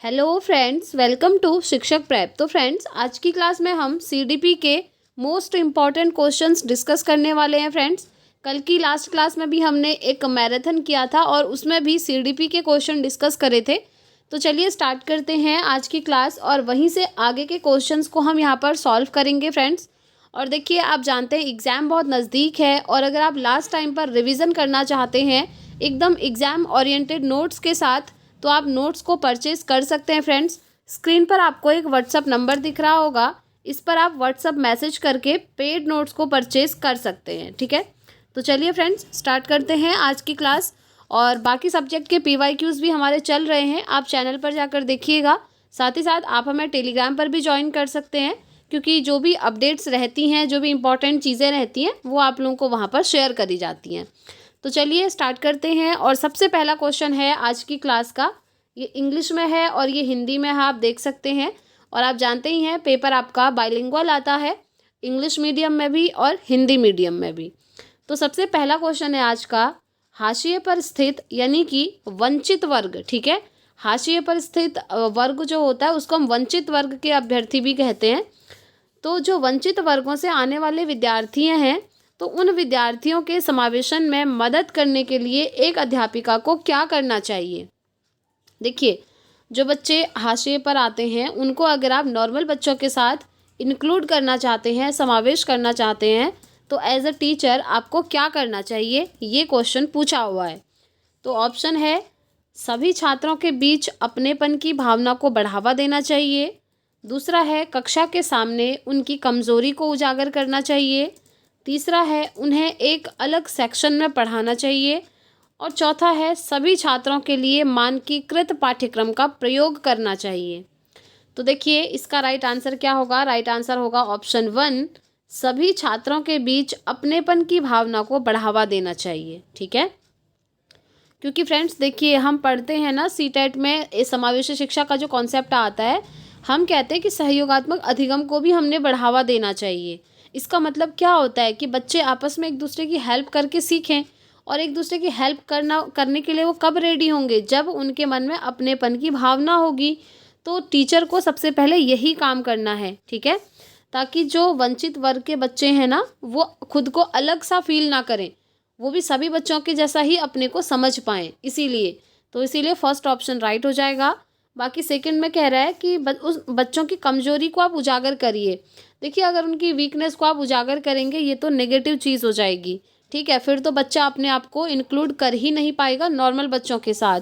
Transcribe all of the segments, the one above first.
Hello friends, welcome to शिक्षक prep. तो friends, आज की क्लास में हम सीडीपी के मोस्ट इम्पॉर्टेंट क्वेश्चंस डिस्कस करने वाले हैं। फ्रेंड्स, कल की लास्ट क्लास में भी हमने एक मैराथन किया था और उसमें भी सीडीपी के क्वेश्चन डिस्कस करे थे। तो चलिए स्टार्ट करते हैं आज की क्लास और वहीं से आगे के क्वेश्चंस को हम यहाँ पर सॉल्व करेंगे फ्रेंड्स। और देखिए, आप जानते हैं एग्ज़ाम बहुत नज़दीक है और अगर आप लास्ट टाइम पर रिविज़न करना चाहते हैं एकदम एग्ज़ाम ओरिएंटेड नोट्स के साथ, तो आप नोट्स को परचेज़ कर सकते हैं। फ्रेंड्स, स्क्रीन पर आपको एक व्हाट्सअप नंबर दिख रहा होगा, इस पर आप व्हाट्सअप मैसेज करके पेड नोट्स को परचेज़ कर सकते हैं। ठीक है, तो चलिए फ्रेंड्स स्टार्ट करते हैं आज की क्लास। और बाकी सब्जेक्ट के PYQs भी हमारे चल रहे हैं, आप चैनल पर जाकर देखिएगा। साथ ही साथ आप हमें टेलीग्राम पर भी ज्वाइन कर सकते हैं, क्योंकि जो भी अपडेट्स रहती हैं, जो भी इंपॉर्टेंट चीज़ें रहती हैं, वो आप लोगों को वहाँ पर शेयर करी जाती हैं। तो चलिए स्टार्ट करते हैं। और सबसे पहला क्वेश्चन है आज की क्लास का, ये इंग्लिश में है और ये हिंदी में है, आप देख सकते हैं। और आप जानते ही हैं पेपर आपका बाइलिंगुअल आता है, इंग्लिश मीडियम में भी और हिंदी मीडियम में भी। तो सबसे पहला क्वेश्चन है आज का, हाशिए पर स्थित यानी कि वंचित वर्ग। ठीक है, हाशिए पर स्थित वर्ग जो होता है उसको हम वंचित वर्ग के अभ्यर्थी भी कहते हैं। तो जो वंचित वर्गों से आने वाले विद्यार्थी हैं, तो उन विद्यार्थियों के समावेशन में मदद करने के लिए एक अध्यापिका को क्या करना चाहिए। देखिए, जो बच्चे हाशिए पर आते हैं उनको अगर आप नॉर्मल बच्चों के साथ इंक्लूड करना चाहते हैं, समावेश करना चाहते हैं, तो एज अ टीचर आपको क्या करना चाहिए, ये क्वेश्चन पूछा हुआ है। तो ऑप्शन है, सभी छात्रों के बीच अपनेपन की भावना को बढ़ावा देना चाहिए। दूसरा है, कक्षा के सामने उनकी कमज़ोरी को उजागर करना चाहिए। तीसरा है, उन्हें एक अलग सेक्शन में पढ़ाना चाहिए। और चौथा है, सभी छात्रों के लिए मानकीकृत पाठ्यक्रम का प्रयोग करना चाहिए। तो देखिए, इसका राइट आंसर क्या होगा। राइट आंसर होगा ऑप्शन 1, सभी छात्रों के बीच अपनेपन की भावना को बढ़ावा देना चाहिए। ठीक है, क्योंकि फ्रेंड्स देखिए, हम पढ़ते हैं ना सीटेट में समावेशी शिक्षा का जो कॉन्सेप्ट आता है, हम कहते हैं कि सहयोगात्मक अधिगम को भी हमने बढ़ावा देना चाहिए। इसका मतलब क्या होता है कि बच्चे आपस में एक दूसरे की हेल्प करके सीखें, और एक दूसरे की हेल्प करने के लिए वो कब रेडी होंगे, जब उनके मन में अपनेपन की भावना होगी। तो टीचर को सबसे पहले यही काम करना है। ठीक है, ताकि जो वंचित वर्ग के बच्चे हैं ना, वो खुद को अलग सा फील ना करें, वो भी सभी बच्चों के जैसा ही अपने को समझ पाएँ। इसीलिए फर्स्ट ऑप्शन राइट हो जाएगा। बाकी सेकंड में कह रहा है कि उस बच्चों की कमजोरी को आप उजागर करिए। देखिए, अगर उनकी वीकनेस को आप उजागर करेंगे, ये तो नेगेटिव चीज़ हो जाएगी। ठीक है, फिर तो बच्चा अपने आप को इंक्लूड कर ही नहीं पाएगा नॉर्मल बच्चों के साथ।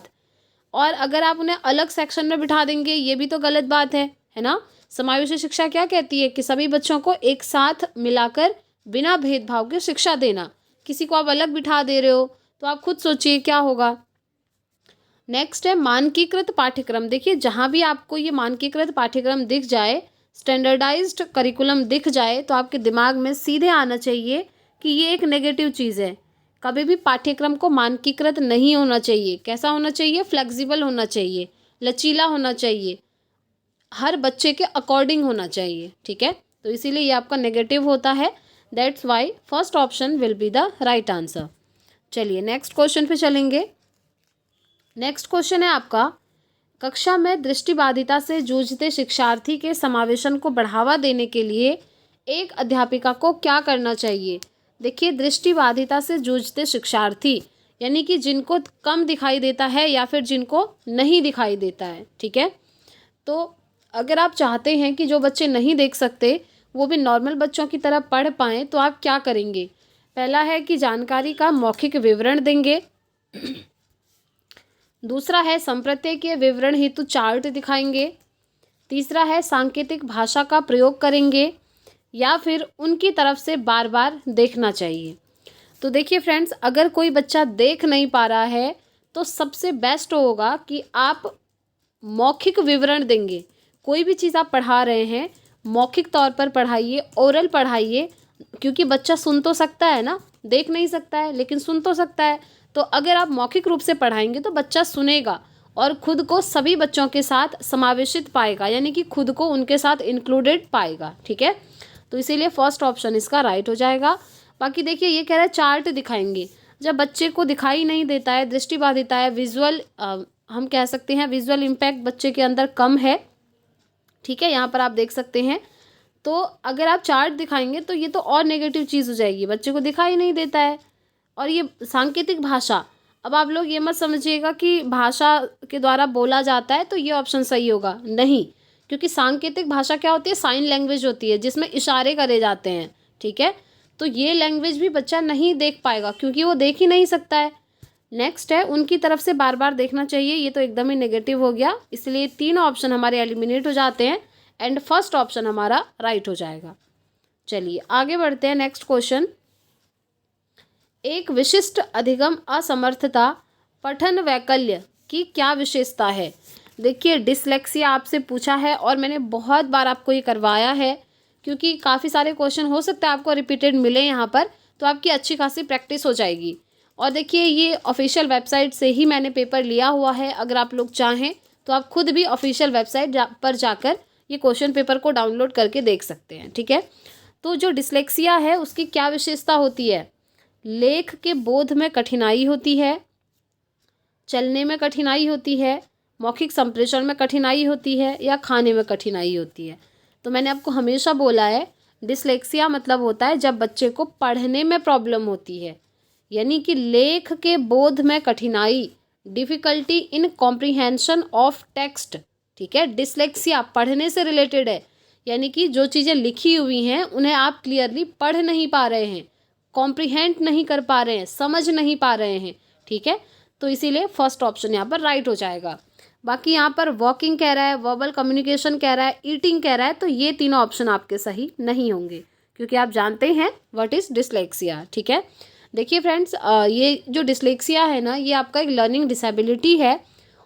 और अगर आप उन्हें अलग सेक्शन में बिठा देंगे, ये भी तो गलत बात है ना। समावेशी शिक्षा क्या कहती है कि सभी बच्चों को एक साथ मिलाकर बिना भेदभाव के शिक्षा देना। किसी को आप अलग बिठा दे रहे हो, तो आप खुद सोचिए क्या होगा। नेक्स्ट है मानकीकृत पाठ्यक्रम। देखिए, जहाँ भी आपको ये मानकीकृत पाठ्यक्रम दिख जाए, स्टैंडर्डाइज्ड करिकुलम दिख जाए, तो आपके दिमाग में सीधे आना चाहिए कि ये एक नेगेटिव चीज़ है। कभी भी पाठ्यक्रम को मानकीकृत नहीं होना चाहिए। कैसा होना चाहिए, फ्लेक्सिबल होना चाहिए, लचीला होना चाहिए, हर बच्चे के अकॉर्डिंग होना चाहिए। ठीक है, तो इसीलिए ये आपका नेगेटिव होता है। That's why first option will be the right answer. चलिए नेक्स्ट क्वेश्चन पे चलेंगे। नेक्स्ट क्वेश्चन है आपका, कक्षा में दृष्टिबाधिता से जूझते शिक्षार्थी के समावेशन को बढ़ावा देने के लिए एक अध्यापिका को क्या करना चाहिए। देखिए, दृष्टिबाधिता से जूझते शिक्षार्थी यानी कि जिनको कम दिखाई देता है या फिर जिनको नहीं दिखाई देता है। ठीक है, तो अगर आप चाहते हैं कि जो बच्चे नहीं देख सकते वो भी नॉर्मल बच्चों की तरह पढ़ पाएँ, तो आप क्या करेंगे। पहला है कि जानकारी का मौखिक विवरण देंगे। दूसरा है संप्रत्यय विवरण हेतु चार्ट दिखाएंगे। तीसरा है सांकेतिक भाषा का प्रयोग करेंगे, या फिर उनकी तरफ से बार बार देखना चाहिए। तो देखिए फ्रेंड्स, अगर कोई बच्चा देख नहीं पा रहा है, तो सबसे बेस्ट होगा कि आप मौखिक विवरण देंगे। कोई भी चीज़ आप पढ़ा रहे हैं, मौखिक तौर पर पढ़ाइए, ओरल पढ़ाइए, क्योंकि बच्चा सुन तो सकता है ना, देख नहीं सकता है लेकिन सुन तो सकता है। तो अगर आप मौखिक रूप से पढ़ाएंगे तो बच्चा सुनेगा और खुद को सभी बच्चों के साथ समावेशित पाएगा, यानी कि खुद को उनके साथ इंक्लूडेड पाएगा। ठीक है, तो इसीलिए फर्स्ट ऑप्शन इसका राइट हो जाएगा। बाकी देखिए, ये कह रहा है चार्ट दिखाएंगे। जब बच्चे को दिखाई नहीं देता है, दृष्टिबाधिता है, विजुअल हम कह सकते हैं विजुअल इम्पैक्ट बच्चे के अंदर कम है। ठीक है, यहाँ पर आप देख सकते हैं। तो अगर आप चार्ट दिखाएंगे तो ये तो और नेगेटिव चीज़ हो जाएगी, बच्चे को दिखाई नहीं देता है। और ये सांकेतिक भाषा, अब आप लोग ये मत समझिएगा कि भाषा के द्वारा बोला जाता है तो ये ऑप्शन सही होगा, नहीं, क्योंकि सांकेतिक भाषा क्या होती है, साइन लैंग्वेज होती है जिसमें इशारे करे जाते हैं। ठीक है, तो ये लैंग्वेज भी बच्चा नहीं देख पाएगा क्योंकि वो देख ही नहीं सकता है। नेक्स्ट है उनकी तरफ से बार बार देखना चाहिए, ये तो एकदम ही नेगेटिव हो गया, इसलिए 3 ऑप्शन हमारे एलिमिनेट हो जाते हैं एंड फर्स्ट ऑप्शन हमारा राइट हो जाएगा। चलिए आगे बढ़ते हैं। नेक्स्ट क्वेश्चन, एक विशिष्ट अधिगम असमर्थता पठन वैकल्य की क्या विशेषता है। देखिए डिसलेक्सिया आपसे पूछा है और मैंने बहुत बार आपको ये करवाया है क्योंकि काफ़ी सारे क्वेश्चन हो सकता है आपको रिपीटेड मिले यहाँ पर, तो आपकी अच्छी खासी प्रैक्टिस हो जाएगी। और देखिए ये ऑफिशियल वेबसाइट से ही मैंने पेपर लिया हुआ है, अगर आप लोग चाहें तो आप खुद भी ऑफिशियल वेबसाइट पर जाकर ये क्वेश्चन पेपर को डाउनलोड करके देख सकते हैं। ठीक है, तो जो डिसलेक्सिया है उसकी क्या विशेषता होती है, लेख के बोध में कठिनाई होती है, चलने में कठिनाई होती है, मौखिक संप्रेषण में कठिनाई होती है, या खाने में कठिनाई होती है। तो मैंने आपको हमेशा बोला है डिसलेक्सिया मतलब होता है जब बच्चे को पढ़ने में प्रॉब्लम होती है, यानी कि लेख के बोध में कठिनाई, difficulty in comprehension of text. ठीक है, डिसलेक्सिया पढ़ने से रिलेटेड है, यानी कि जो चीज़ें लिखी हुई हैं उन्हें आप क्लियरली पढ़ नहीं पा रहे हैं, कॉम्प्रिहेंड नहीं कर पा रहे हैं, समझ नहीं पा रहे हैं। ठीक है, तो इसीलिए फर्स्ट ऑप्शन यहाँ पर राइट हो जाएगा। बाकी यहाँ पर वॉकिंग कह रहा है, वर्बल कम्युनिकेशन कह रहा है, ईटिंग कह रहा है, तो ये तीनों ऑप्शन आपके सही नहीं होंगे क्योंकि आप जानते हैं व्हाट इज़ डिसलेक्सिया। ठीक है, देखिए फ्रेंड्स, ये जो डिसलेक्सिया है ना, ये आपका एक लर्निंग डिसेबिलिटी है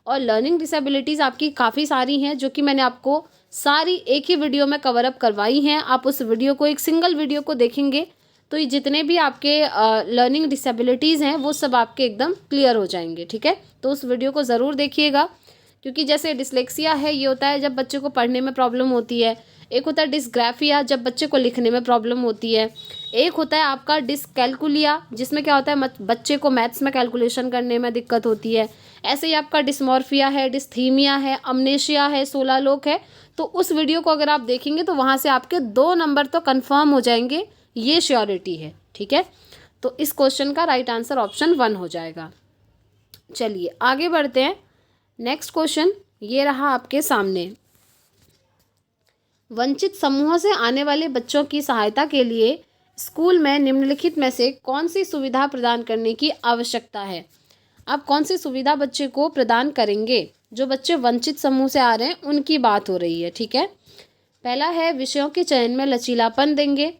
और लर्निंग डिसेबिलिटीज़ आपकी काफ़ी सारी हैं जो कि मैंने आपको सारी एक ही वीडियो में कवर अप करवाई हैं। आप उस वीडियो को, एक सिंगल वीडियो को देखेंगे तो ये जितने भी आपके लर्निंग डिसेबिलिटीज़ हैं वो सब आपके एकदम क्लियर हो जाएंगे। ठीक है, तो उस वीडियो को ज़रूर देखिएगा क्योंकि जैसे डिसलेक्सिया है ये होता है जब बच्चे को पढ़ने में प्रॉब्लम होती है, एक होता है डिसग्राफिया जब बच्चे को लिखने में प्रॉब्लम होती है, एक होता है आपका डिसकैलकुलिया जिसमें क्या होता है बच्चे को मैथ्स में कैलकुलेशन करने में दिक्कत होती है। ऐसे ही आपका डिसमॉर्फिया है, डिस्थीमिया है, अमनेशिया है, सोलालोक है। तो उस वीडियो को अगर आप देखेंगे तो वहाँ से आपके 2 नंबर तो कन्फर्म हो जाएंगे, ये श्योरिटी है। ठीक है, तो इस क्वेश्चन का राइट आंसर ऑप्शन 1 हो जाएगा। चलिए आगे बढ़ते हैं। नेक्स्ट क्वेश्चन ये रहा आपके सामने, वंचित समूहों से आने वाले बच्चों की सहायता के लिए स्कूल में निम्नलिखित में से कौन सी सुविधा प्रदान करने की आवश्यकता है। आप कौन सी सुविधा बच्चे को प्रदान करेंगे, जो बच्चे वंचित समूह से आ रहे हैं उनकी बात हो रही है। ठीक है, पहला है विषयों के चयन में लचीलापन देंगे,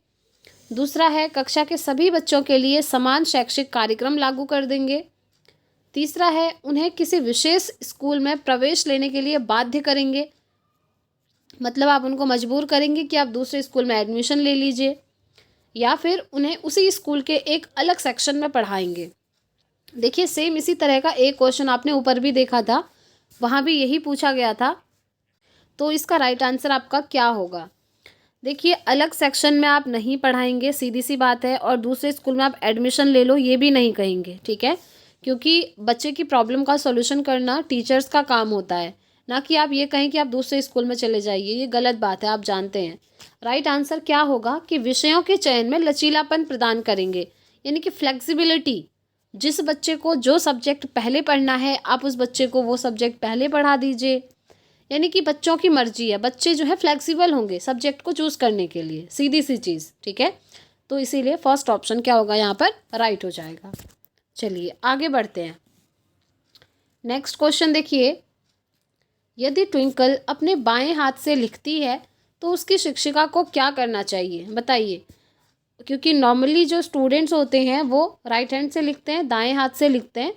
दूसरा है कक्षा के सभी बच्चों के लिए समान शैक्षिक कार्यक्रम लागू कर देंगे, तीसरा है उन्हें किसी विशेष स्कूल में प्रवेश लेने के लिए बाध्य करेंगे, मतलब आप उनको मजबूर करेंगे कि आप दूसरे स्कूल में एडमिशन ले लीजिए, या फिर उन्हें उसी स्कूल के एक अलग सेक्शन में पढ़ाएंगे। देखिए सेम इसी तरह का एक क्वेश्चन आपने ऊपर भी देखा था, वहाँ भी यही पूछा गया था। तो इसका राइट आंसर आपका क्या होगा, देखिए अलग सेक्शन में आप नहीं पढ़ाएंगे, सीधी सी बात है, और दूसरे स्कूल में आप एडमिशन ले लो ये भी नहीं कहेंगे। ठीक है, क्योंकि बच्चे की प्रॉब्लम का सॉल्यूशन करना टीचर्स का काम होता है, ना कि आप ये कहें कि आप दूसरे स्कूल में चले जाइए, ये गलत बात है, आप जानते हैं। राइट आंसर क्या होगा कि विषयों के चयन में लचीलापन प्रदान करेंगे, यानी कि फ्लेक्सिबिलिटी, जिस बच्चे को जो सब्जेक्ट पहले पढ़ना है आप उस बच्चे को वो सब्जेक्ट पहले पढ़ा दीजिए, यानी कि बच्चों की मर्जी है, बच्चे जो है फ्लेक्सिबल होंगे सब्जेक्ट को चूज़ करने के लिए, सीधी सी चीज़। ठीक है, तो इसीलिए फर्स्ट ऑप्शन क्या होगा यहाँ पर राइट हो जाएगा। चलिए आगे बढ़ते हैं। नेक्स्ट क्वेश्चन देखिए, यदि ट्विंकल अपने बाएं हाथ से लिखती है तो उसकी शिक्षिका को क्या करना चाहिए, बताइए। क्योंकि नॉर्मली जो स्टूडेंट्स होते हैं वो राइट हैंड से लिखते हैं, दाएं हाथ से लिखते हैं,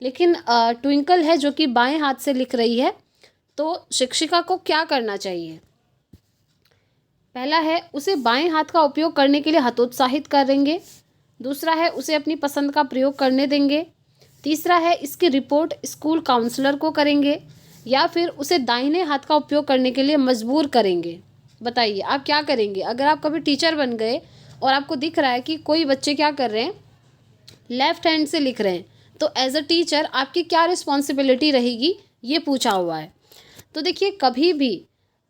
लेकिन ट्विंकल है जो कि बाएं हाथ से लिख रही है, तो शिक्षिका को क्या करना चाहिए। पहला है उसे बाएं हाथ का उपयोग करने के लिए हतोत्साहित करेंगे, दूसरा है उसे अपनी पसंद का प्रयोग करने देंगे, तीसरा है इसकी रिपोर्ट स्कूल काउंसलर को करेंगे, या फिर उसे दाहिने हाथ का उपयोग करने के लिए मजबूर करेंगे। बताइए आप क्या करेंगे। अगर आप कभी टीचर बन गए और आपको दिख रहा है कि कोई बच्चे क्या कर रहे हैं, लेफ्ट हैंड से लिख रहे हैं, तो एज अ टीचर आपकी क्या रिस्पॉन्सिबिलिटी रहेगी, ये पूछा हुआ है। तो देखिए, कभी भी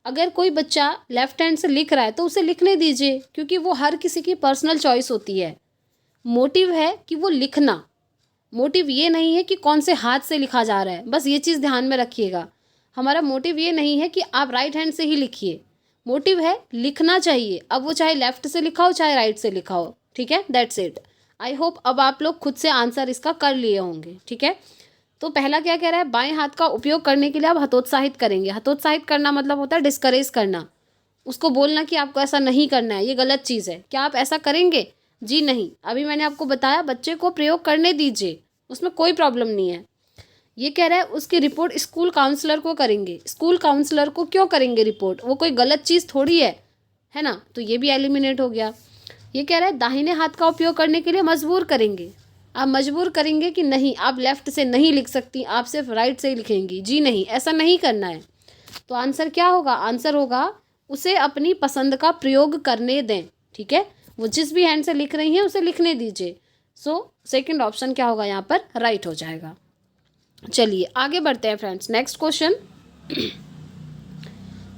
अगर कोई बच्चा लेफ्ट हैंड से लिख रहा है तो उसे लिखने दीजिए, क्योंकि वो हर किसी की पर्सनल चॉइस होती है। मोटिव है कि वो लिखना, मोटिव ये नहीं है कि कौन से हाथ से लिखा जा रहा है। बस ये चीज़ ध्यान में रखिएगा, हमारा मोटिव ये नहीं है कि आप राइट हैंड से ही लिखिए, मोटिव है लिखना चाहिए। अब वो चाहे लेफ्ट से लिखा हो चाहे राइट से लिखा हो, ठीक है। That's it. आई होप अब आप लोग खुद से आंसर इसका कर लिए होंगे, ठीक है। तो पहला क्या कह रहा है, बाएं हाथ का उपयोग करने के लिए आप हतोत्साहित करेंगे। हतोत्साहित करना मतलब होता है डिस्करेज करना, उसको बोलना कि आपको ऐसा नहीं करना है, ये गलत चीज़ है। क्या आप ऐसा करेंगे? जी नहीं। अभी मैंने आपको बताया बच्चे को प्रयोग करने दीजिए, उसमें कोई प्रॉब्लम नहीं है। ये कह रहा है उसकी रिपोर्ट स्कूल काउंसलर को करेंगे। स्कूल काउंसलर को क्यों करेंगे रिपोर्ट, वो कोई गलत चीज़ थोड़ी है ना। तो ये भी एलिमिनेट हो गया। ये कह रहा है दाहिने हाथ का उपयोग करने के लिए मजबूर करेंगे। आप मजबूर करेंगे कि नहीं, आप लेफ्ट से नहीं लिख सकती, आप सिर्फ राइट से ही लिखेंगी। जी नहीं, ऐसा नहीं करना है। तो आंसर क्या होगा? आंसर होगा उसे अपनी पसंद का प्रयोग करने दें, ठीक है। वो जिस भी हैंड से लिख रही हैं उसे लिखने दीजिए। सो सेकंड ऑप्शन क्या होगा यहाँ पर, राइट हो जाएगा। चलिए आगे बढ़ते हैं फ्रेंड्स। नेक्स्ट क्वेश्चन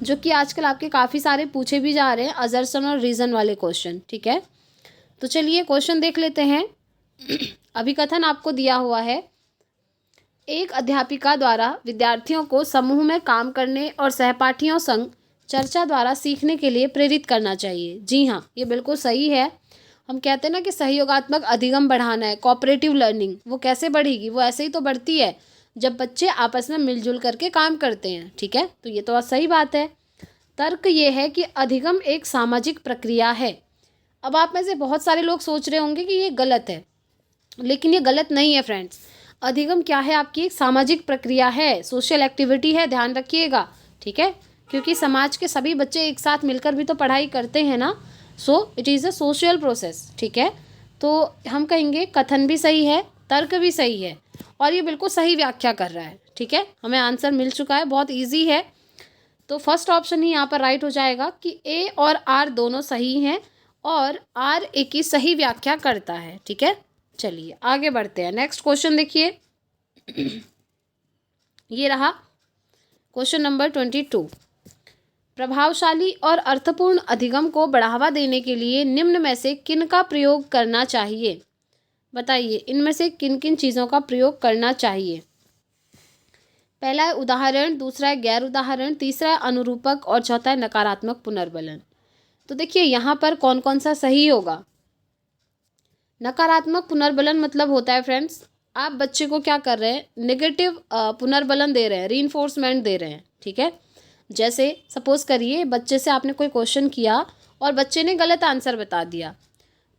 जो कि आजकल आपके काफ़ी सारे पूछे भी जा रहे हैं, असर्शन और रीज़न वाले क्वेश्चन, ठीक है। तो चलिए क्वेश्चन देख लेते हैं। अभिकथन आपको दिया हुआ है, एक अध्यापिका द्वारा विद्यार्थियों को समूह में काम करने और सहपाठियों संग चर्चा द्वारा सीखने के लिए प्रेरित करना चाहिए। जी हाँ, ये बिल्कुल सही है। हम कहते हैं ना कि सहयोगात्मक अधिगम बढ़ाना है, कोऑपरेटिव लर्निंग। वो कैसे बढ़ेगी? वो ऐसे ही तो बढ़ती है जब बच्चे आपस में मिलजुल करके काम करते हैं, ठीक है। तो ये तो सही बात है। तर्क ये है कि अधिगम एक सामाजिक प्रक्रिया है। अब आप में से बहुत सारे लोग सोच रहे होंगे कि ये गलत है, लेकिन ये गलत नहीं है फ्रेंड्स। अधिगम क्या है? आपकी एक सामाजिक प्रक्रिया है, सोशल एक्टिविटी है, ध्यान रखिएगा, ठीक है। क्योंकि समाज के सभी बच्चे एक साथ मिलकर भी तो पढ़ाई करते हैं ना। So it is a social process, ठीक है। तो हम कहेंगे कथन भी सही है, तर्क भी सही है, और ये बिल्कुल सही व्याख्या कर रहा है, ठीक है। हमें आंसर मिल चुका है, बहुत ईजी है। तो फर्स्ट ऑप्शन ही यहाँ पर राइट हो जाएगा कि ए और आर दोनों सही हैं और आर ए की सही व्याख्या करता है, ठीक है। चलिए आगे बढ़ते हैं। नेक्स्ट क्वेश्चन देखिए, ये रहा क्वेश्चन नंबर 22। प्रभावशाली और अर्थपूर्ण अधिगम को बढ़ावा देने के लिए निम्न में से किन का प्रयोग करना चाहिए? बताइए, इनमें से किन किन चीज़ों का प्रयोग करना चाहिए? पहला है उदाहरण, दूसरा है गैर उदाहरण, तीसरा है अनुरूपक और चौथा है नकारात्मक पुनर्बलन। तो देखिए यहाँ पर कौन कौन सा सही होगा। नकारात्मक पुनर्बलन मतलब होता है फ्रेंड्स, आप बच्चे को क्या कर रहे हैं, नेगेटिव पुनर्बलन दे रहे हैं, रीइंफोर्समेंट दे रहे हैं, ठीक है। जैसे सपोज करिए बच्चे से आपने कोई क्वेश्चन किया और बच्चे ने गलत आंसर बता दिया,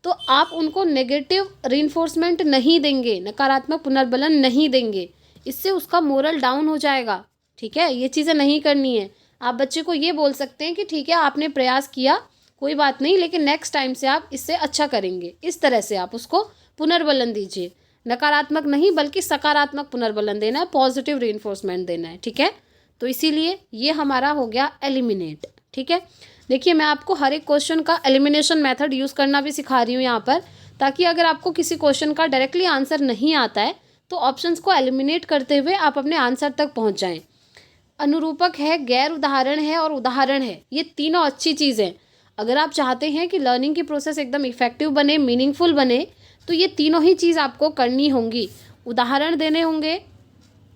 तो आप उनको नेगेटिव रीइंफोर्समेंट नहीं देंगे, नकारात्मक पुनर्बलन नहीं देंगे, इससे उसका मोरल डाउन हो जाएगा, ठीक है। ये चीज़ें नहीं करनी है। आप बच्चे को ये बोल सकते हैं कि ठीक है आपने प्रयास किया, कोई बात नहीं, लेकिन नेक्स्ट टाइम से आप इससे अच्छा करेंगे। इस तरह से आप उसको पुनर्बलन दीजिए। नकारात्मक नहीं बल्कि सकारात्मक पुनर्बलन देना है, पॉजिटिव रीइंफोर्समेंट देना है, ठीक है। तो इसीलिए ये हमारा हो गया एलिमिनेट, ठीक है। देखिए मैं आपको हर एक क्वेश्चन का एलिमिनेशन मेथड यूज़ करना भी सिखा रही हूँ यहाँ पर, ताकि अगर आपको किसी क्वेश्चन का डायरेक्टली आंसर नहीं आता है तो ऑप्शंस को एलिमिनेट करते हुए आप अपने आंसर तक पहुँच जाएँ। अनुरूपक है, गैर उदाहरण है और उदाहरण है, ये तीनों अच्छी चीज़ें। अगर आप चाहते हैं कि लर्निंग की प्रोसेस एकदम इफेक्टिव बने, मीनिंगफुल बने, तो ये तीनों ही चीज़ आपको करनी होंगी। उदाहरण देने होंगे,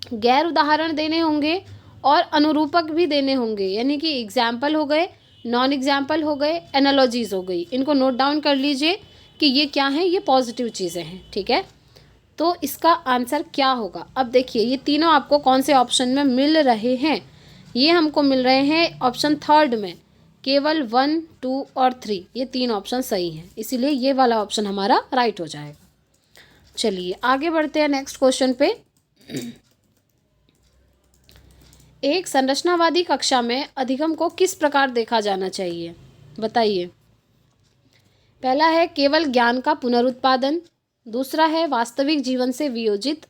गैर उदाहरण देने होंगे और अनुरूपक भी देने होंगे, यानी कि एग्जाम्पल हो गए, नॉन एग्जाम्पल हो गए, एनालॉजीज हो गई। इनको नोट डाउन कर लीजिए कि ये क्या हैं, ये पॉजिटिव चीज़ें हैं, ठीक है। तो इसका आंसर क्या होगा? अब देखिए ये तीनों आपको कौन से ऑप्शन में मिल रहे हैं। ये हमको मिल रहे हैं ऑप्शन थर्ड में, केवल 1, 2 और 3, ये 3 ऑप्शन सही हैं, इसीलिए ये वाला ऑप्शन हमारा राइट हो जाएगा। चलिए आगे बढ़ते हैं नेक्स्ट क्वेश्चन पे। एक संरचनावादी कक्षा में अधिगम को किस प्रकार देखा जाना चाहिए? बताइए। पहला है केवल ज्ञान का पुनरुत्पादन, दूसरा है वास्तविक जीवन से वियोजित,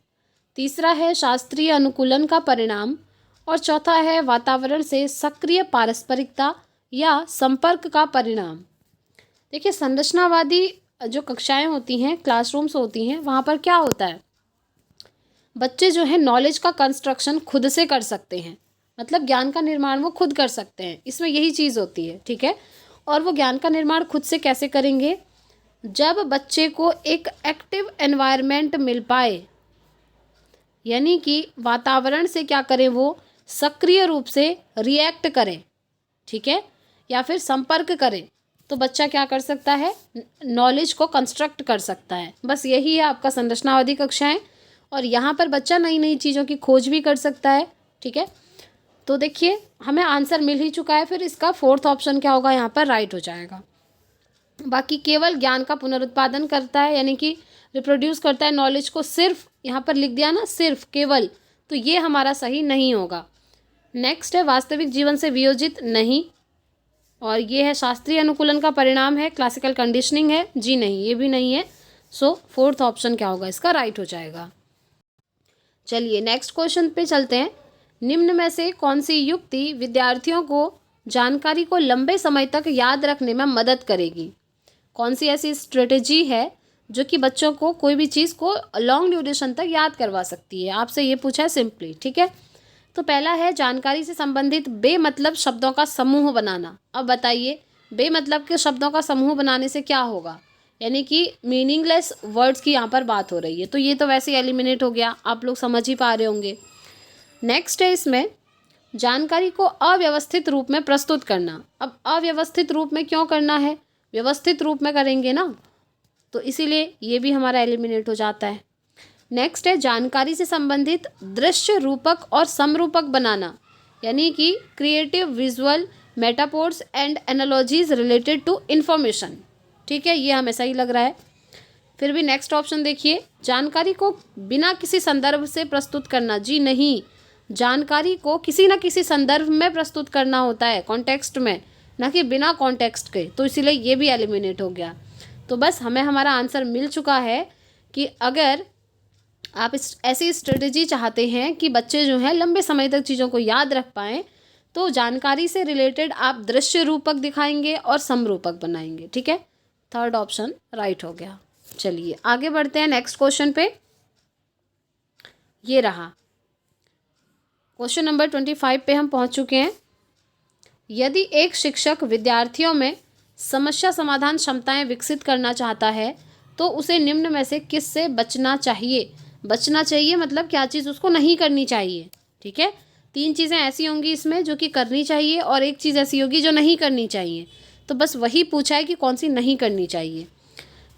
तीसरा है शास्त्रीय अनुकूलन का परिणाम और चौथा है वातावरण से सक्रिय पारस्परिकता या संपर्क का परिणाम। देखिए संरचनावादी जो कक्षाएं होती हैं, क्लासरूम्स होती हैं, वहाँ पर क्या होता है, बच्चे जो है नॉलेज का कंस्ट्रक्शन खुद से कर सकते हैं, मतलब ज्ञान का निर्माण वो खुद कर सकते हैं, इसमें यही चीज़ होती है, ठीक है। और वो ज्ञान का निर्माण खुद से कैसे करेंगे, जब बच्चे को एक एक्टिव एनवायरनमेंट मिल पाए, यानी कि वातावरण से क्या करें, वो सक्रिय रूप से रिएक्ट करें, ठीक है, या फिर संपर्क करें, तो बच्चा क्या कर सकता है, नॉलेज को कंस्ट्रक्ट कर सकता है। बस यही है आपका संरचनावादी कक्षाएं, और यहाँ पर बच्चा नई नई चीज़ों की खोज भी कर सकता है, ठीक है। तो देखिए हमें आंसर मिल ही चुका है, फिर इसका फोर्थ ऑप्शन क्या होगा, यहाँ पर राइट हो जाएगा। बाकी केवल ज्ञान का पुनरुत्पादन करता है, यानी कि रिप्रोड्यूस करता है नॉलेज को, सिर्फ यहाँ पर लिख दिया ना, सिर्फ केवल, तो ये हमारा सही नहीं होगा। नेक्स्ट है वास्तविक जीवन से वियोजित नहीं, और ये है शास्त्रीय अनुकूलन का परिणाम है, क्लासिकल कंडीशनिंग है, जी नहीं, ये भी नहीं है। सो फोर्थ ऑप्शन क्या होगा, इसका राइट हो जाएगा। चलिए नेक्स्ट क्वेश्चन पे चलते हैं। निम्न में से कौन सी युक्ति विद्यार्थियों को जानकारी को लंबे समय तक याद रखने में मदद करेगी, कौन सी ऐसी स्ट्रेटेजी है जो कि बच्चों को कोई भी चीज़ को लॉन्ग ड्यूरेशन तक याद करवा सकती है, आपसे ये पूछा है सिंपली, ठीक है। तो पहला है जानकारी से संबंधित बेमतलब शब्दों का समूह बनाना। अब बताइए बेमतलब के शब्दों का समूह बनाने से क्या होगा, यानी कि मीनिंगलेस वर्ड्स की यहाँ पर बात हो रही है, तो ये तो वैसे ही एलिमिनेट हो गया, आप लोग समझ ही पा रहे होंगे। नेक्स्ट है इसमें जानकारी को अव्यवस्थित रूप में प्रस्तुत करना। अब अव्यवस्थित रूप में क्यों करना है, व्यवस्थित रूप में करेंगे ना, तो इसीलिए ये भी हमारा एलिमिनेट हो जाता है। नेक्स्ट है जानकारी से संबंधित दृश्य रूपक और समरूपक बनाना, यानी कि creative visual metaphors and analogies related to information, ठीक है, ये हमें सही लग रहा है। फिर भी नेक्स्ट ऑप्शन देखिए, जानकारी को बिना किसी संदर्भ से प्रस्तुत करना, जी नहीं, जानकारी को किसी न किसी संदर्भ में प्रस्तुत करना होता है, कॉन्टेक्स्ट में, ना कि बिना कॉन्टेक्स्ट के, तो इसीलिए ये भी एलिमिनेट हो गया। तो बस हमें हमारा आंसर मिल चुका है कि अगर आप ऐसी स्ट्रेटेजी चाहते हैं कि बच्चे जो हैं लंबे समय तक चीज़ों को याद रख पाएँ, तो जानकारी से रिलेटेड आप दृश्य रूपक दिखाएंगे और समरूपक बनाएंगे, ठीक है। थर्ड ऑप्शन राइट हो गया। चलिए आगे बढ़ते हैं नेक्स्ट क्वेश्चन पे। ये रहा क्वेश्चन नंबर 25 पे हम पहुंच चुके हैं। यदि एक शिक्षक विद्यार्थियों में समस्या समाधान क्षमताएं विकसित करना चाहता है तो उसे निम्न में से किस से बचना चाहिए, बचना चाहिए मतलब क्या चीज़ उसको नहीं करनी चाहिए, ठीक है। 3 चीज़ें ऐसी होंगी इसमें जो कि करनी चाहिए और एक चीज़ ऐसी होगी जो नहीं करनी चाहिए, तो बस वही पूछा है कि कौन सी नहीं करनी चाहिए।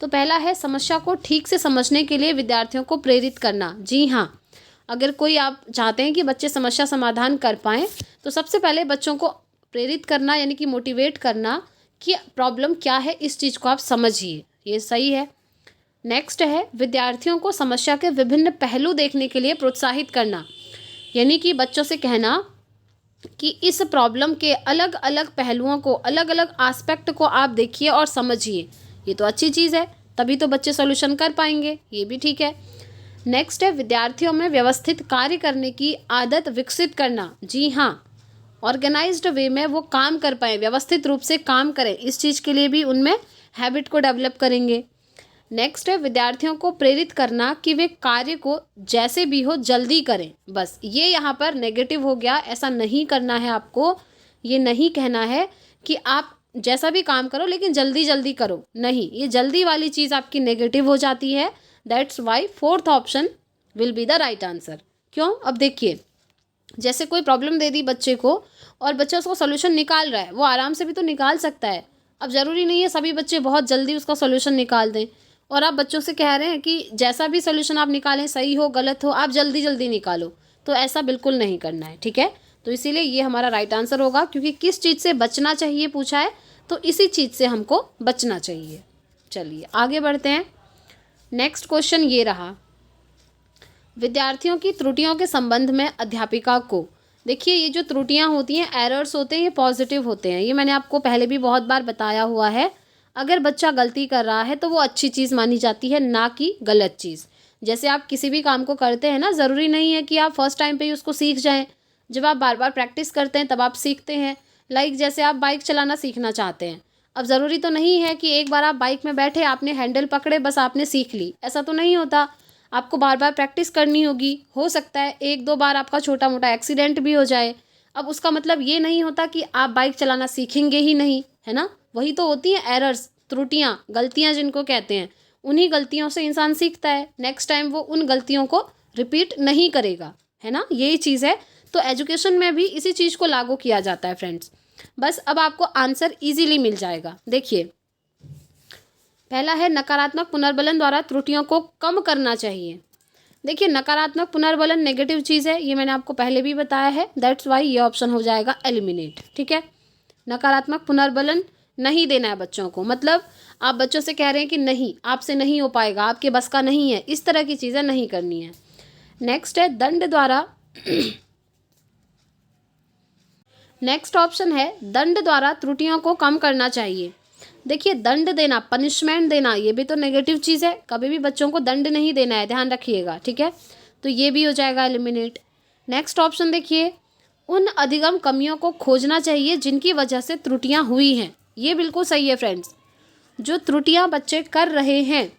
तो पहला है समस्या को ठीक से समझने के लिए विद्यार्थियों को प्रेरित करना। जी हाँ, अगर कोई आप चाहते हैं कि बच्चे समस्या समाधान कर पाएँ तो सबसे पहले बच्चों को प्रेरित करना, यानी कि मोटिवेट करना कि प्रॉब्लम क्या है, इस चीज़ को आप समझिए, ये सही है। नेक्स्ट है विद्यार्थियों को समस्या के विभिन्न पहलू देखने के लिए प्रोत्साहित करना, यानी कि बच्चों से कहना कि इस प्रॉब्लम के अलग अलग पहलुओं को, अलग अलग एस्पेक्ट को आप देखिए और समझिए, ये तो अच्छी चीज़ है, तभी तो बच्चे सॉल्यूशन कर पाएंगे, ये भी ठीक है। नेक्स्ट है विद्यार्थियों में व्यवस्थित कार्य करने की आदत विकसित करना। जी हाँ, ऑर्गेनाइज्ड वे में वो काम कर पाएँ, व्यवस्थित रूप से काम करें, इस चीज़ के लिए भी उनमें हैबिट को डेवलप करेंगे। नेक्स्ट है विद्यार्थियों को प्रेरित करना कि वे कार्य को जैसे भी हो जल्दी करें। बस ये यहाँ पर नेगेटिव हो गया, ऐसा नहीं करना है आपको, ये नहीं कहना है कि आप जैसा भी काम करो लेकिन जल्दी जल्दी करो, नहीं, ये जल्दी वाली चीज़ आपकी नेगेटिव हो जाती है। That's why fourth option will be the right answer. क्यों, अब देखिए, जैसे कोई प्रॉब्लम दे दी बच्चे को और बच्चा उसका सोल्यूशन निकाल रहा है, वो आराम से भी तो निकाल सकता है। अब ज़रूरी नहीं है सभी बच्चे बहुत जल्दी उसका सोल्यूशन निकाल दें, और आप बच्चों से कह रहे हैं कि जैसा भी सोल्यूशन आप निकालें, सही हो गलत हो, आप जल्दी जल्दी निकालो, तो ऐसा बिल्कुल नहीं करना है, ठीक है। तो इसीलिए ये हमारा राइट आंसर होगा, क्योंकि किस चीज़ से बचना चाहिए पूछा है, तो इसी चीज़ से हमको बचना चाहिए। चलिए आगे बढ़ते हैं। नेक्स्ट क्वेश्चन ये रहा, विद्यार्थियों की त्रुटियों के संबंध में अध्यापिका को, देखिए ये जो त्रुटियां होती हैं, एरर्स होते हैं, ये पॉजिटिव होते हैं, ये मैंने आपको पहले भी बहुत बार बताया हुआ है। अगर बच्चा गलती कर रहा है तो वो अच्छी चीज़ मानी जाती है, ना कि गलत चीज़। जैसे आप किसी भी काम को करते हैं ना, ज़रूरी नहीं है कि आप फर्स्ट टाइम पे ही उसको सीख जाएं, जब आप बार बार प्रैक्टिस करते हैं तब आप सीखते हैं। लाइक जैसे आप बाइक चलाना सीखना चाहते हैं, अब ज़रूरी तो नहीं है कि एक बार आप बाइक में बैठे, आपने हैंडल पकड़े, बस आपने सीख ली, ऐसा तो नहीं होता। आपको बार बार प्रैक्टिस करनी होगी, हो सकता है एक दो बार आपका छोटा मोटा एक्सीडेंट भी हो जाए। अब उसका मतलब ये नहीं होता कि आप बाइक चलाना सीखेंगे ही नहीं, है ना। वही तो होती हैं एरर्स, त्रुटियाँ, गलतियाँ जिनको कहते हैं। उन्हीं गलतियों से इंसान सीखता है, नेक्स्ट टाइम वो उन गलतियों को रिपीट नहीं करेगा, है ना, यही चीज़ है। तो एजुकेशन में भी इसी चीज़ को लागू किया जाता है फ्रेंड्स। बस अब आपको आंसर इजीली मिल जाएगा। देखिए, पहला है नकारात्मक पुनर्बलन द्वारा त्रुटियों को कम करना चाहिए। देखिए, नकारात्मक पुनर्बलन नेगेटिव चीज़ है, ये मैंने आपको पहले भी बताया है, दैट्स वाई ये ऑप्शन हो जाएगा एलिमिनेट। ठीक है, नकारात्मक पुनर्बलन नहीं देना है बच्चों को, मतलब आप बच्चों से कह रहे हैं कि नहीं, आपसे नहीं हो पाएगा, आपके बस का नहीं है, इस तरह की चीज़ें नहीं करनी है। नेक्स्ट है दंड द्वारा नेक्स्ट ऑप्शन है दंड द्वारा त्रुटियों को कम करना चाहिए। देखिए, दंड देना, पनिशमेंट देना, ये भी तो नेगेटिव चीज़ है, कभी भी बच्चों को दंड नहीं देना है, ध्यान रखिएगा। ठीक है, तो ये भी हो जाएगा एलिमिनेट। नेक्स्ट ऑप्शन देखिए, उन अधिगम कमियों को खोजना चाहिए जिनकी वजह से त्रुटियां हुई हैं। ये बिल्कुल सही है फ्रेंड्स, जो त्रुटियां बच्चे कर रहे हैं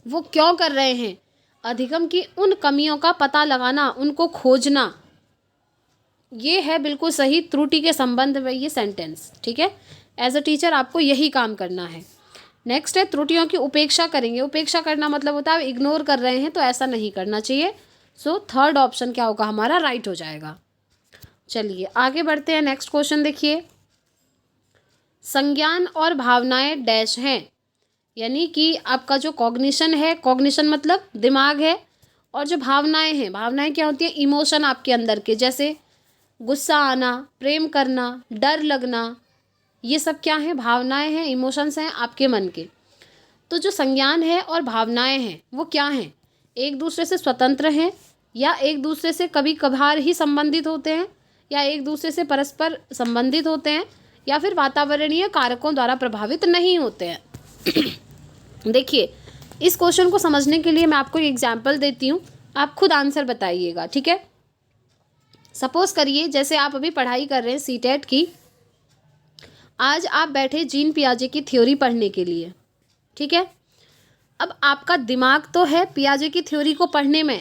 वो क्यों कर रहे हैं, अधिगम की उन कमियों का पता लगाना, उनको खोजना, ये है बिल्कुल सही त्रुटि के संबंध में ये सेंटेंस। ठीक है, एज अ टीचर आपको यही काम करना है। नेक्स्ट है त्रुटियों की उपेक्षा करेंगे। उपेक्षा करना मतलब होता है इग्नोर कर रहे हैं, तो ऐसा नहीं करना चाहिए। सो थर्ड ऑप्शन क्या होगा हमारा, राइट हो जाएगा। चलिए आगे बढ़ते हैं। नेक्स्ट क्वेश्चन देखिए, संज्ञान और भावनाएं डैश हैं, यानी कि आपका जो कॉग्निशन है, कॉग्निशन मतलब दिमाग है, और जो भावनाएं हैं, भावनाएं क्या होती हैं, इमोशन आपके अंदर के, जैसे गुस्सा आना, प्रेम करना, डर लगना, ये सब क्या है, भावनाएं हैं, इमोशंस हैं आपके मन के। तो जो संज्ञान है और भावनाएं हैं वो क्या हैं, एक दूसरे से स्वतंत्र हैं, या एक दूसरे से कभी कभार ही संबंधित होते हैं, या एक दूसरे से परस्पर संबंधित होते हैं, या फिर वातावरणीय कारकों द्वारा प्रभावित नहीं होते हैं। देखिए, इस क्वेश्चन को समझने के लिए मैं आपको एक एग्जाम्पल देती हूँ, आप खुद आंसर बताइएगा। ठीक है, सपोज करिए जैसे आप अभी पढ़ाई कर रहे हैं सीटेट की, आज आप बैठे जीन पियाजे की थ्योरी पढ़ने के लिए। ठीक है, अब आपका दिमाग तो है पियाजे की थ्योरी को पढ़ने में,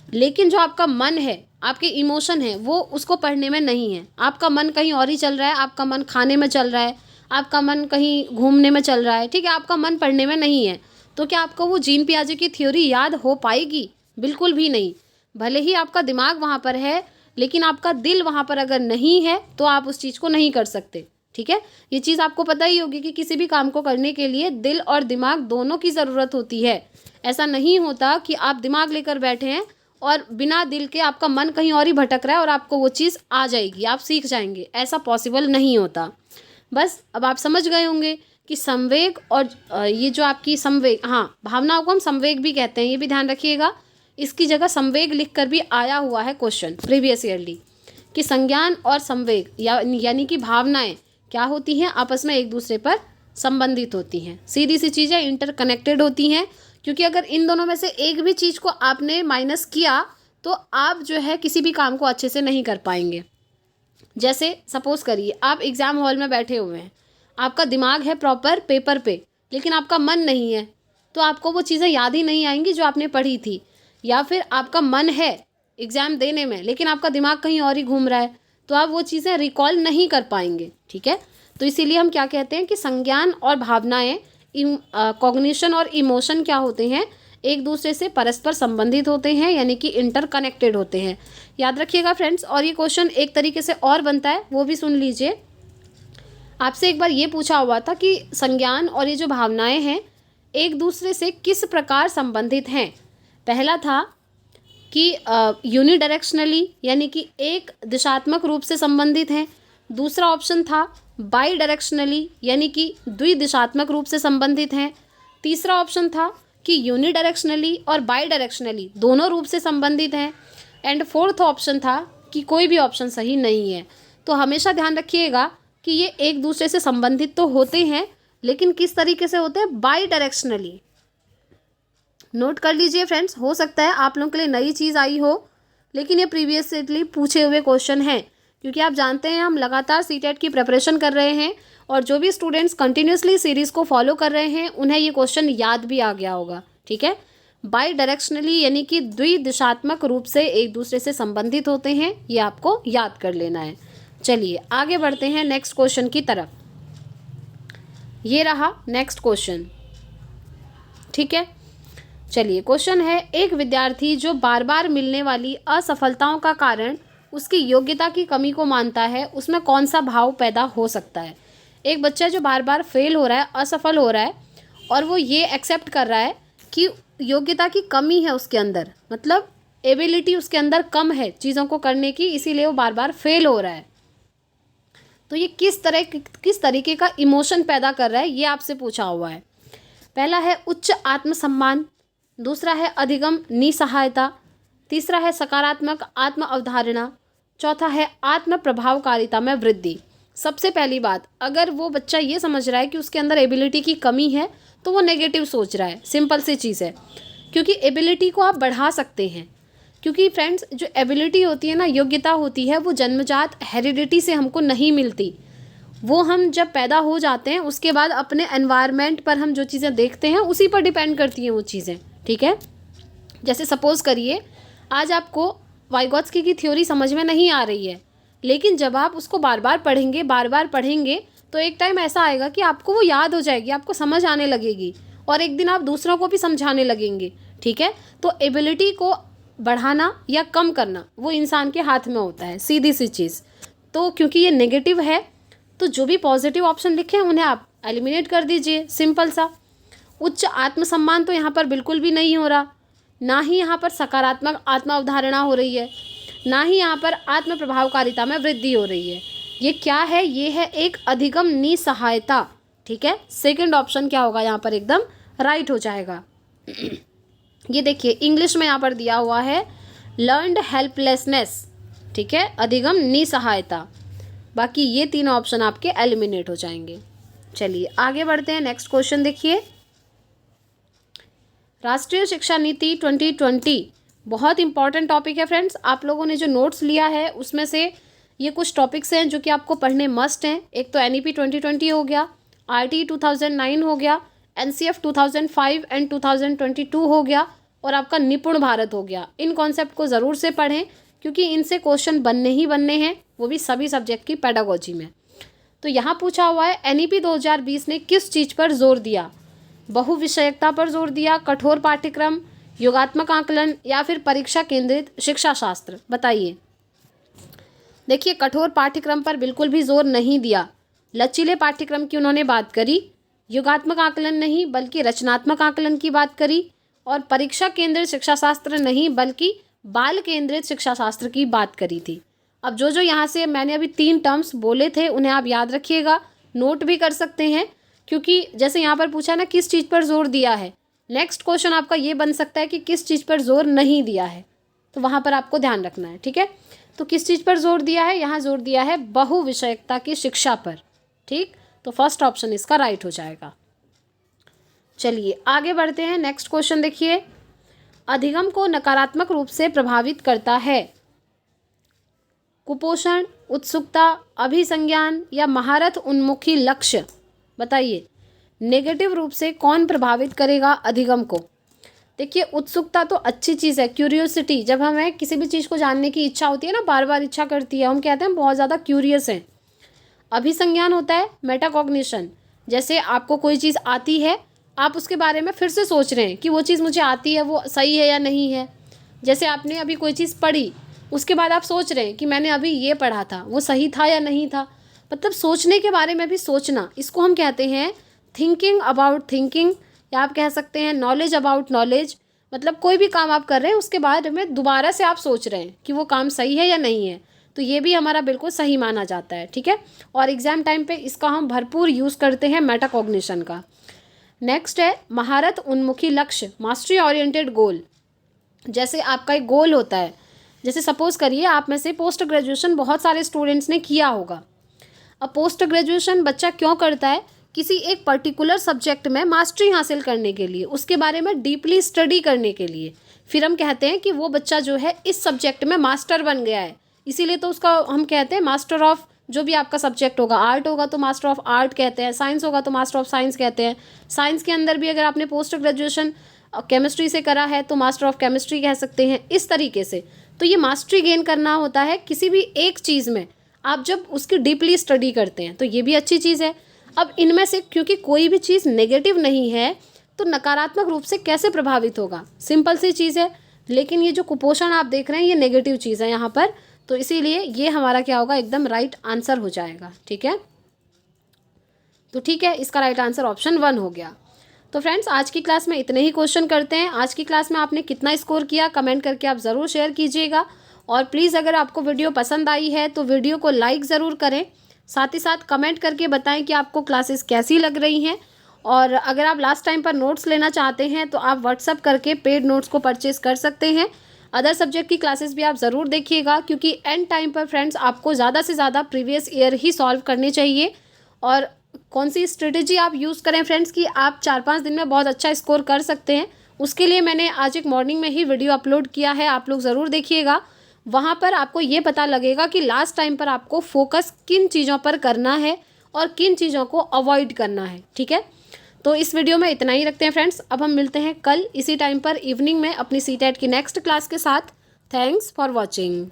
लेकिन जो आपका मन है, आपके इमोशन है, वो उसको पढ़ने में नहीं है। आपका मन कहीं और ही चल रहा है, आपका मन खाने में चल रहा है, आपका मन कहीं घूमने में चल रहा है। ठीक है, आपका मन पढ़ने में नहीं है, तो क्या आपको वो जीन पियाजे की थ्योरी याद हो पाएगी, बिल्कुल भी नहीं। भले ही आपका दिमाग वहाँ पर है, लेकिन आपका दिल वहाँ पर अगर नहीं है तो आप उस चीज़ को नहीं कर सकते। ठीक है, ये चीज़ आपको पता ही होगी कि किसी भी काम को करने के लिए दिल और दिमाग दोनों की ज़रूरत होती है। ऐसा नहीं होता कि आप दिमाग लेकर बैठे हैं और बिना दिल के आपका मन कहीं और ही भटक रहा है और आपको वो चीज़ आ जाएगी, आप सीख जाएंगे, ऐसा पॉसिबल नहीं होता। बस अब आप समझ गए होंगे कि संवेग और ये जो आपकी संवेग, हाँ, भावनाओं को हम संवेग भी कहते हैं, ये भी ध्यान रखिएगा। इसकी जगह संवेग लिखकर भी आया हुआ है क्वेश्चन प्रीवियस ईयरली, कि संज्ञान और संवेग यानी कि भावनाएं क्या होती हैं, आपस में एक दूसरे पर संबंधित होती हैं, सीधी सी चीज़ें इंटरकनेक्टेड होती हैं। क्योंकि अगर इन दोनों में से एक भी चीज़ को आपने माइनस किया तो आप जो है किसी भी काम को अच्छे से नहीं कर पाएंगे। जैसे सपोज करिए आप एग्ज़ाम हॉल में बैठे हुए हैं, आपका दिमाग है प्रॉपर पेपर पे, लेकिन आपका मन नहीं है, तो आपको वो चीज़ें याद ही नहीं आएंगी जो आपने पढ़ी थी। या फिर आपका मन है एग्ज़ाम देने में, लेकिन आपका दिमाग कहीं और ही घूम रहा है, तो आप वो चीज़ें रिकॉल नहीं कर पाएंगे। ठीक है, तो इसीलिए हम क्या कहते हैं कि संज्ञान और भावनाएं, कॉग्निशन और इमोशन क्या होते हैं, एक दूसरे से परस्पर संबंधित होते हैं, यानी कि इंटरकनेक्टेड होते हैं। याद रखिएगा फ्रेंड्स। और ये क्वेश्चन एक तरीके से और बनता है, वो भी सुन लीजिए। आपसे एक बार ये पूछा हुआ था कि संज्ञान और ये जो भावनाएं हैं एक दूसरे से किस प्रकार संबंधित हैं। पहला था कि यूनिडायरेक्शनली, यानी कि एक दिशात्मक रूप से संबंधित हैं। दूसरा ऑप्शन था बाई डायरेक्शनली, यानी कि द्विदिशात्मक रूप से संबंधित हैं। तीसरा ऑप्शन था कि यूनिडायरेक्शनली और बाई डायरेक्शनली दोनों रूप से संबंधित हैं। एंड फोर्थ ऑप्शन था कि कोई भी ऑप्शन सही नहीं है। तो हमेशा ध्यान रखिएगा कि ये एक दूसरे से संबंधित तो होते हैं, लेकिन किस तरीके से होते हैं, बाई डायरेक्शनली। नोट कर लीजिए फ्रेंड्स, हो सकता है आप लोगों के लिए नई चीज़ आई हो, लेकिन ये प्रीवियसली पूछे हुए क्वेश्चन हैं। क्योंकि आप जानते हैं हम लगातार सीटेट की प्रिपरेशन कर रहे हैं, और जो भी स्टूडेंट्स कंटिन्यूसली सीरीज़ को फॉलो कर रहे हैं उन्हें ये क्वेश्चन याद भी आ गया होगा। ठीक है, बाई डायरेक्शनली यानी कि द्विदिशात्मक रूप से एक दूसरे से संबंधित होते हैं, ये आपको याद कर लेना है। चलिए आगे बढ़ते हैं नेक्स्ट क्वेश्चन की तरफ। ये रहा नेक्स्ट क्वेश्चन, ठीक है। चलिए क्वेश्चन है, एक विद्यार्थी जो बार बार मिलने वाली असफलताओं का कारण उसकी योग्यता की कमी को मानता है, उसमें कौन सा भाव पैदा हो सकता है। एक बच्चा जो बार बार फेल हो रहा है, असफल हो रहा है, और वो ये एक्सेप्ट कर रहा है कि योग्यता की कमी है उसके अंदर, मतलब एबिलिटी उसके अंदर कम है चीज़ों को करने की, इसीलिए वो बार बार फेल हो रहा है। तो ये किस तरीके का इमोशन पैदा कर रहा है, ये आपसे पूछा हुआ है। पहला है उच्च आत्मसम्मान, दूसरा है अधिगम निसहायता, तीसरा है सकारात्मक आत्म अवधारणा, चौथा है आत्म प्रभावकारिता में वृद्धि। सबसे पहली बात, अगर वो बच्चा ये समझ रहा है कि उसके अंदर एबिलिटी की कमी है तो वो नेगेटिव सोच रहा है। सिंपल सी चीज़ है, क्योंकि एबिलिटी को आप बढ़ा सकते हैं। क्योंकि फ्रेंड्स, जो एबिलिटी होती है ना, योग्यता होती है, वो जन्मजात हेरिडिटी से हमको नहीं मिलती। वो हम जब पैदा हो जाते हैं उसके बाद अपने एनवायरनमेंट पर हम जो चीज़ें देखते हैं उसी पर डिपेंड करती हैं वो चीज़ें, ठीक है। जैसे सपोज़ करिए आज आपको वाइगॉत्स्की की थ्योरी समझ में नहीं आ रही है, लेकिन जब आप उसको बार बार पढ़ेंगे तो एक टाइम ऐसा आएगा कि आपको वो याद हो जाएगी, आपको समझ आने लगेगी, और एक दिन आप दूसरों को भी समझाने लगेंगे, ठीक है। तो एबिलिटी को बढ़ाना या कम करना वो इंसान के हाथ में होता है, सीधी सी चीज़। तो क्योंकि ये नेगेटिव है तो जो भी पॉजिटिव ऑप्शन लिखे हैं उन्हें आप एलिमिनेट कर दीजिए, सिंपल सा। उच्च आत्मसम्मान तो यहाँ पर बिल्कुल भी नहीं हो रहा, ना ही यहाँ पर सकारात्मक आत्म अवधारणा हो रही है, ना ही यहाँ पर आत्म प्रभावकारिता में वृद्धि हो रही है। ये क्या है, ये है एक अधिगम निसहायता, ठीक है। सेकंड ऑप्शन क्या होगा यहाँ पर, एकदम राइट हो जाएगा। ये देखिए इंग्लिश में यहाँ पर दिया हुआ है लर्नड हेल्पलेसनेस, ठीक है, अधिगम निसहायता। बाकी ये तीनों ऑप्शन आपके एलिमिनेट हो जाएंगे। चलिए आगे बढ़ते हैं, नेक्स्ट क्वेश्चन देखिए। राष्ट्रीय शिक्षा नीति 2020 बहुत इंपॉर्टेंट टॉपिक है फ्रेंड्स। आप लोगों ने जो नोट्स लिया है उसमें से ये कुछ टॉपिक्स हैं जो कि आपको पढ़ने मस्ट हैं। एक तो NEP 2020 हो गया, RTE 2009 हो गया, NCF 2005 एंड 2022 हो गया, और आपका निपुण भारत हो गया। इन कॉन्सेप्ट को ज़रूर से पढ़ें क्योंकि इनसे क्वेश्चन बनने ही बनने हैं, वो भी सभी सब्जेक्ट की पेडागोजी में। तो यहाँ पूछा हुआ है NEP 2020 ने किस चीज़ पर जोर दिया। बहुविषयकता पर जोर दिया, कठोर पाठ्यक्रम, योगात्मक आकलन, या फिर परीक्षा केंद्रित शिक्षा शास्त्र, बताइए। देखिए कठोर पाठ्यक्रम पर बिल्कुल भी जोर नहीं दिया, लचीले पाठ्यक्रम की उन्होंने बात करी, योगात्मक आकलन नहीं बल्कि रचनात्मक आकलन की बात करी, और परीक्षा केंद्रित शिक्षा शास्त्र नहीं बल्कि बाल केंद्रित शिक्षा शास्त्र की बात करी थी। अब जो यहाँ से मैंने अभी 3 टर्म्स बोले थे उन्हें आप याद रखिएगा, नोट भी कर सकते हैं, क्योंकि जैसे यहाँ पर पूछा ना किस चीज़ पर जोर दिया है, नेक्स्ट क्वेश्चन आपका ये बन सकता है कि किस चीज़ पर जोर नहीं दिया है, तो वहाँ पर आपको ध्यान रखना है, ठीक है। तो किस चीज़ पर जोर दिया है, यहाँ जोर दिया है बहुविषयकता की शिक्षा पर, ठीक। तो फर्स्ट ऑप्शन इसका राइट हो जाएगा। चलिए आगे बढ़ते हैं, नेक्स्ट क्वेश्चन देखिए। अधिगम को नकारात्मक रूप से प्रभावित करता है कुपोषण, उत्सुकता, अभिसंज्ञान या महारत उन्मुखी लक्ष्य, बताइए। नेगेटिव रूप से कौन प्रभावित करेगा अधिगम को। देखिए उत्सुकता तो अच्छी चीज़ है, क्यूरियोसिटी, जब हमें किसी भी चीज़ को जानने की इच्छा होती है ना, बार बार इच्छा करती है, हम कहते हैं बहुत ज़्यादा क्यूरियस हैं। अभिसंज्ञान होता है मेटाकॉग्निशन, जैसे आपको कोई चीज़ आती है, आप उसके बारे में फिर से सोच रहे हैं कि वो चीज़ मुझे आती है वो सही है या नहीं है। जैसे आपने अभी कोई चीज़ पढ़ी, उसके बाद आप सोच रहे हैं कि मैंने अभी ये पढ़ा था वो सही था या नहीं था, मतलब सोचने के बारे में भी सोचना, इसको हम कहते हैं थिंकिंग अबाउट थिंकिंग, या आप कह सकते हैं नॉलेज अबाउट नॉलेज। मतलब कोई भी काम आप कर रहे हैं उसके बारे में दोबारा से आप सोच रहे हैं कि वो काम सही है या नहीं है, तो ये भी हमारा बिल्कुल सही माना जाता है, ठीक है। और एग्ज़ाम टाइम पे इसका हम भरपूर यूज़ करते हैं मेटाकॉग्निशन का। नेक्स्ट है महारत उन्मुखी लक्ष्य, मास्टरी ओरिएंटेड गोल। जैसे आपका एक गोल होता है, जैसे सपोज़ करिए आप में से पोस्ट ग्रेजुएशन बहुत सारे स्टूडेंट्स ने किया होगा। अब पोस्ट ग्रेजुएशन बच्चा क्यों करता है, किसी एक पर्टिकुलर सब्जेक्ट में मास्टरी हासिल करने के लिए, उसके बारे में डीपली स्टडी करने के लिए। फिर हम कहते हैं कि वो बच्चा जो है इस सब्जेक्ट में मास्टर बन गया है, इसीलिए तो उसका हम कहते हैं मास्टर ऑफ, जो भी आपका सब्जेक्ट होगा, आर्ट होगा तो मास्टर ऑफ आर्ट कहते हैं, साइंस होगा तो मास्टर ऑफ साइंस कहते हैं। साइंस के अंदर भी अगर आपने पोस्ट ग्रेजुएशन केमिस्ट्री से करा है तो मास्टर ऑफ केमिस्ट्री कह सकते हैं, इस तरीके से। तो ये मास्टरी गेन करना होता है किसी भी एक चीज़ में, आप जब उसकी डीपली स्टडी करते हैं तो ये भी अच्छी चीज़ है। अब इनमें से क्योंकि कोई भी चीज़ नेगेटिव नहीं है तो नकारात्मक रूप से कैसे प्रभावित होगा, सिंपल सी चीज़ है। लेकिन ये जो कुपोषण आप देख रहे हैं ये नेगेटिव चीज़ है यहाँ पर, तो इसीलिए ये हमारा क्या होगा, एकदम राइट आंसर हो जाएगा। ठीक है, तो ठीक है, इसका राइट आंसर ऑप्शन 1 हो गया। तो फ्रेंड्स आज की क्लास में इतने ही क्वेश्चन करते हैं। आज की क्लास में आपने कितना स्कोर किया कमेंट करके आप ज़रूर शेयर कीजिएगा। और प्लीज़ अगर आपको वीडियो पसंद आई है तो वीडियो को लाइक ज़रूर करें, साथ ही साथ कमेंट करके बताएं कि आपको क्लासेस कैसी लग रही हैं। और अगर आप लास्ट टाइम पर नोट्स लेना चाहते हैं तो आप व्हाट्सअप करके पेड नोट्स को परचेज़ कर सकते हैं। अदर सब्जेक्ट की क्लासेस भी आप ज़रूर देखिएगा, क्योंकि एंड टाइम पर फ्रेंड्स आपको ज़्यादा से ज़्यादा प्रीवियस ईयर ही सॉल्व करने चाहिए। और कौन सी स्ट्रेटेजी आप यूज़ करें फ्रेंड्स कि आप 4-5 दिन में बहुत अच्छा स्कोर कर सकते हैं, उसके लिए मैंने आज एक मॉर्निंग में ही वीडियो अपलोड किया है, आप लोग ज़रूर देखिएगा। वहाँ पर आपको ये पता लगेगा कि लास्ट टाइम पर आपको फोकस किन चीज़ों पर करना है और किन चीज़ों को अवॉइड करना है। ठीक है, तो इस वीडियो में इतना ही रखते हैं फ्रेंड्स। अब हम मिलते हैं कल इसी टाइम पर इवनिंग में अपनी सीटेट की नेक्स्ट क्लास के साथ। Thanks for watching.